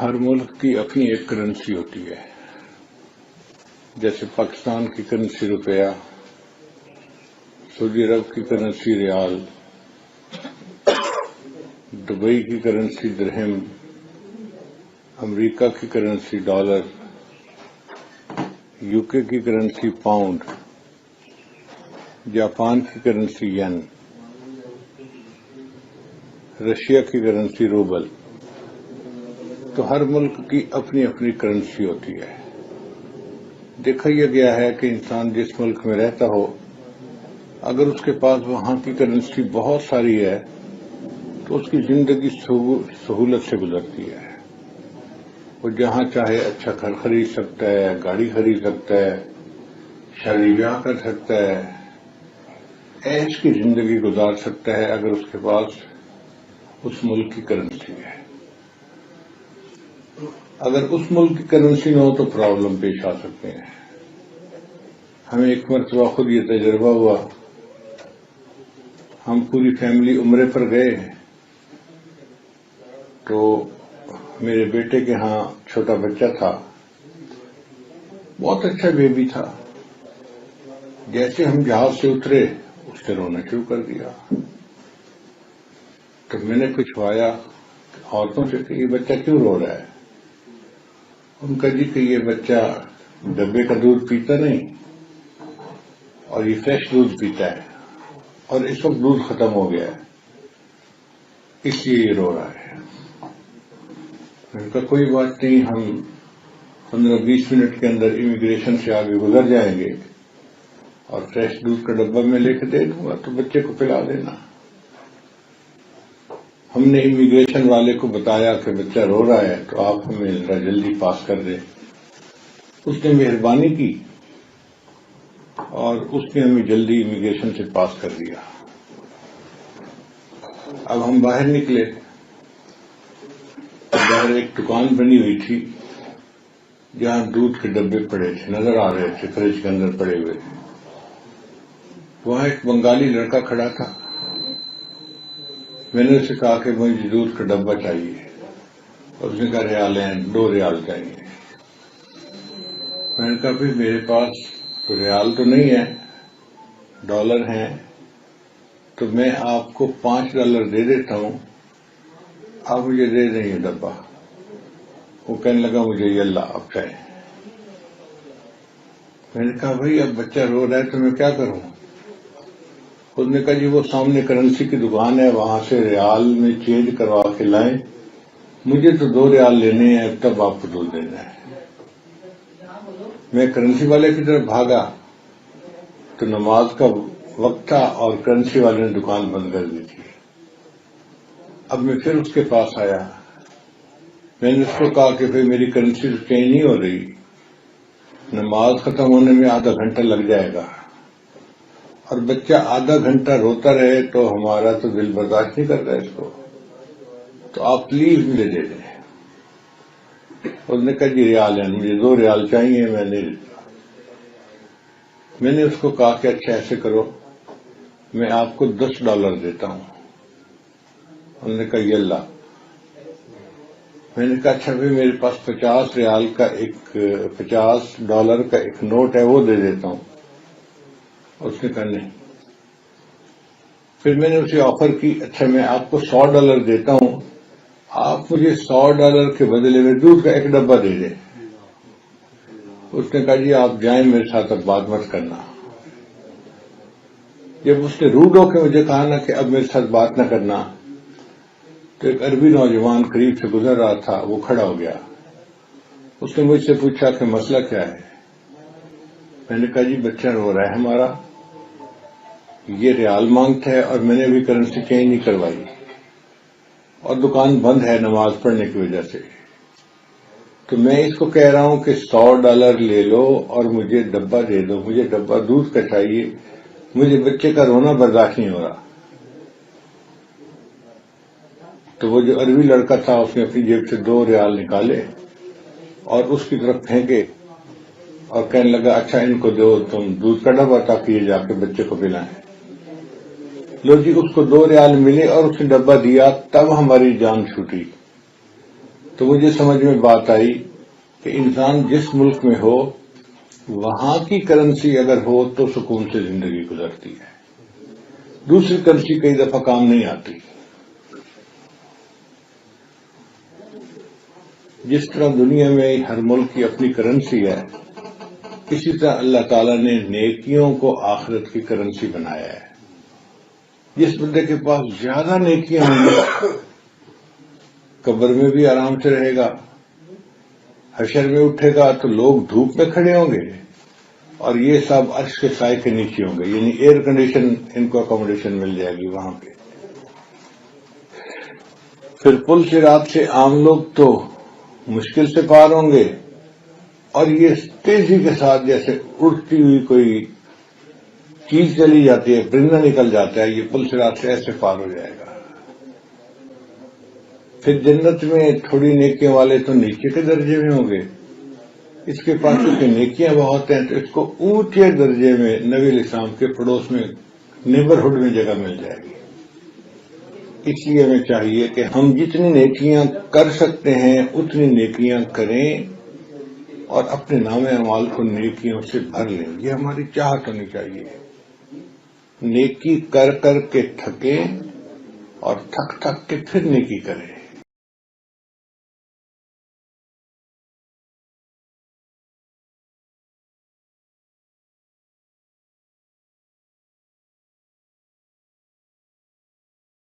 ہر ملک کی اپنی ایک کرنسی ہوتی ہے. جیسے پاکستان کی کرنسی روپیہ، سعودی عرب کی کرنسی ریال، دبئی کی کرنسی درہم، امریکہ کی کرنسی ڈالر، یو کے کی کرنسی پاؤنڈ، جاپان کی کرنسی ین، رشیا کی کرنسی روبل. تو ہر ملک کی اپنی اپنی کرنسی ہوتی ہے. دیکھا یہ گیا ہے کہ انسان جس ملک میں رہتا ہو، اگر اس کے پاس وہاں کی کرنسی بہت ساری ہے تو اس کی زندگی سہولت سے گزرتی ہے. وہ جہاں چاہے اچھا گھر خرید سکتا ہے، گاڑی خرید سکتا ہے، شادی بیاہ کر سکتا ہے، عیش کی زندگی گزار سکتا ہے اگر اس کے پاس اس ملک کی کرنسی ہے. اگر اس ملک کی کرنسی نہ ہو تو پرابلم پیش آ سکتے ہیں. ہمیں ایک مرتبہ خود یہ تجربہ ہوا. ہم پوری فیملی عمرے پر گئے تو میرے بیٹے کے ہاں چھوٹا بچہ تھا، بہت اچھا بیبی تھا. جیسے ہم جہاز سے اترے اس نے رونا شروع کر دیا. تو میں نے پوچھوایا عورتوں سے کہ یہ بچہ کیوں رو رہا ہے؟ ان کا جی کہ یہ بچہ ڈبے کا دودھ پیتا نہیں اور یہ فریش دودھ پیتا ہے اور اس وقت دودھ ختم ہو گیا ہے، اس لیے یہ رو رہا ہے. ان کا کوئی بات نہیں، ہم 15-20 منٹ کے اندر امیگریشن سے آگے گزر جائیں گے اور فریش دودھ کا ڈبہ میں لے کے دے دوں گا تو بچے کو پلا دینا. ہم نے امیگریشن والے کو بتایا کہ بچہ رو رہا ہے تو آپ ہمیں ذرا جلدی پاس کر دیں. اس نے مہربانی کی اور اس نے ہمیں جلدی امیگریشن سے پاس کر دیا. اب ہم باہر نکلے، باہر ایک دکان بنی ہوئی تھی جہاں دودھ کے ڈبے پڑے تھے، نظر آ رہے تھے فریج کے اندر پڑے ہوئے. وہاں ایک بنگالی لڑکا کھڑا تھا. میں نے اسے کہا کہ مجھے دودھ کا ڈبہ چاہیے. اور اس نے کہا ریال ہیں، 2 ریال چاہیے. میں نے کہا بھائی میرے پاس ریال تو نہیں ہے، ڈالر ہیں، تو میں آپ کو $5 دے دیتا ہوں، آپ مجھے دے دیں یہ ڈبہ. وہ کہنے لگا مجھے یہ اللہ آپ چاہیں. میں نے کہا بھائی اب بچہ رو رہا ہے تو میں کیا کروں؟ اس نے کہا جی وہ سامنے کرنسی کی دکان ہے، وہاں سے ریال میں چینج کروا کے لائیں، مجھے تو 2 ریال لینے ہیں، تب آپ کو دودھ دینا ہے. میں کرنسی والے کی طرف بھاگا تو نماز کا وقت تھا اور کرنسی والے نے دکان بند کر دی تھی. اب میں پھر اس کے پاس آیا. میں نے اس کو کہا کہ بھائی میری کرنسی تو چینج نہیں ہو رہی، نماز ختم ہونے میں آدھا گھنٹہ لگ جائے گا، اور بچہ آدھا گھنٹہ روتا رہے تو ہمارا تو دل برداشت نہیں کرتا اس کو، تو آپ پلیز مجھے دے دیں. اس نے کہا جی ریال ہیں، مجھے 2 ریال چاہیے. میں نے اس کو کہا کہ اچھا ایسے کرو، میں آپ کو $10 دیتا ہوں. انہوں نے کہا یہ اللہ. میں نے کہا اچھا بھائی میرے پاس $50 کا ایک نوٹ ہے، وہ دے دیتا ہوں. اس نے کہا نہیں. پھر میں نے اسے آفر کی اچھا میں آپ کو $100 دیتا ہوں، آپ مجھے $100 کے بدلے میں دودھ کا ایک ڈبہ دے دیں. اس نے کہا جی آپ جائیں، میرے ساتھ اب بات مت کرنا. جب اس نے روڈ ہو کے مجھے کہا نا کہ اب میرے ساتھ بات نہ کرنا، تو ایک عربی نوجوان قریب سے گزر رہا تھا، وہ کھڑا ہو گیا. اس نے مجھ سے پوچھا کہ مسئلہ کیا ہے؟ میں نے کہا جی بچہ رو رہا ہے ہمارا، یہ ریال مانگتا ہے اور میں نے ابھی کرنسی چینج نہیں کروائی اور دکان بند ہے نماز پڑھنے کی وجہ سے. تو میں اس کو کہہ رہا ہوں کہ $100 لے لو اور مجھے ڈبہ دے دو، مجھے ڈبہ دودھ کا چاہیے، مجھے بچے کا رونا برداشت نہیں ہو رہا. تو وہ جو عربی لڑکا تھا اس نے اپنی جیب سے 2 ریال نکالے اور اس کی طرف پھینکے اور کہنے لگا اچھا ان کو دو تم دودھ کا ڈبہ تاکہ یہ جا کے بچے کو پلائیں. لو جی اس کو 2 ریال ملے اور اس نے ڈبہ دیا، تب ہماری جان چھوٹی. تو مجھے سمجھ میں بات آئی کہ انسان جس ملک میں ہو وہاں کی کرنسی اگر ہو تو سکون سے زندگی گزرتی ہے، دوسری کرنسی کئی دفعہ کام نہیں آتی۔ جس طرح دنیا میں ہر ملک کی اپنی کرنسی ہے، اسی طرح اللہ تعالیٰ نے نیکیوں کو آخرت کی کرنسی بنایا ہے۔ جس بندے کے پاس زیادہ نیکیاں ہوں گی قبر میں بھی آرام سے رہے گا، حشر میں اٹھے گا تو لوگ دھوپ میں کھڑے ہوں گے اور یہ سب عرش کے سائے کے نیچے ہوں گے، یعنی ایئر کنڈیشن ان کو اکوموڈیشن مل جائے گی وہاں پہ۔ پھر پل صراط سے عام لوگ تو مشکل سے پار ہوں گے، اور یہ تیزی کے ساتھ جیسے اڑتی ہوئی کوئی چیز چلی جاتی ہے، پرندہ نکل جاتا ہے، یہ پل صراط سے ایسے پار ہو جائے گا۔ پھر جنت میں تھوڑی نیکیوں والے تو نیچے کے درجے میں ہوں گے، اس کے پاس کیونکہ نیکیاں بہت ہیں تو اس کو اونچے درجے میں نبی علیہ السلام کے پڑوس میں نیبرہڈ میں جگہ مل جائے گی۔ اس لیے ہمیں چاہیے کہ ہم جتنی نیکیاں کر سکتے ہیں اتنی نیکیاں کریں اور اپنے نام اعمال کو نیکیوں سے بھر لیں، یہ ہماری چاہت ہونی چاہیے۔ نیکی کر کر کے تھکیں اور تھک تھک کے پھر نیکی کریں۔